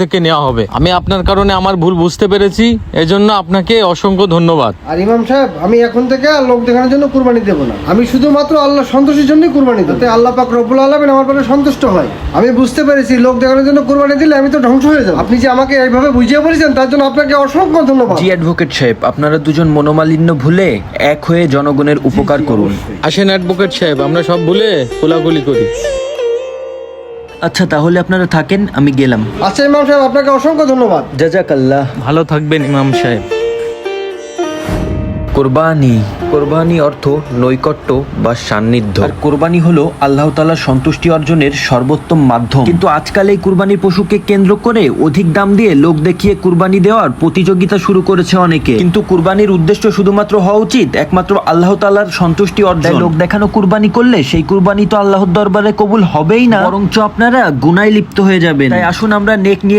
থেকে নেওয়া হবে। আমি আপনার কারণে আমার ভুল বুঝতে পেরেছি, এজন্য আপনাকে অসংখ্য ধন্যবাদ। আর ইমাম সাহেব, আমি এখন থেকে আর লোক দেখানোর জন্য কুরবানি দেবো না। আমি শুধুমাত্র আল্লাহ সন্তুষ্টির জন্যই কুরবানি দেবো, আল্লাহ পাক রব্বুল আলামিন আমার উপরে সন্তুষ্ট হয়। আমি বুঝতে পেরেছি লোক দেখানোর জন্য কুরবানি দিলে আমি তো ধ্বংস হয়ে যাবো। আপনি যে আমাকে এইভাবে বুঝিয়ে বলেছেন তার জন্য আপনাকে অসংখ্য ধন্যবাদ। জি অ্যাডভোকেট সাহেব, আপনারা দুজন মনোমালিন্য ভুলে এক হয়ে জনগণের উপকার করুন। আসেন অ্যাডভোকেট সাহেব, আমরা সব ভুলে কোলাকুলি করি। আচ্ছা তাহলে আপনারা থাকেন, আমি গেলাম। আচ্ছা ইমাম সাহেব, আপনাকে অসংখ্য ধন্যবাদ। জাজাকাল্লাহ। ভালো থাকবেন ইমাম সাহেব। কোরবানি, কোরবানি অর্থ নৈকট্য বা সান্নিধ্য। আর কোরবানি হলো আল্লাহ তাআলার সন্তুষ্টি অর্জনের সর্বোত্তম মাধ্যম। কিন্তু আজকাল এই কুরবানির পশুকে কেন্দ্র করে অধিক দাম দিয়ে লোক দেখিয়ে কুরবানি দেওয়ার প্রতিযোগিতা শুরু করেছে অনেকে। কিন্তু কুরবানির উদ্দেশ্য শুধুমাত্র হওয়া উচিত একমাত্র আল্লাহ তাআলার সন্তুষ্টি অর্জন। লোক দেখানো কুরবানি করলে সেই কুরবানি তো আল্লাহর দরবারে কবুল হবেই না, বরঞ্চ আপনারা গুনায় লিপ্ত হয়ে যাবেন। তাই আসুন আমরা নেক নিয়ে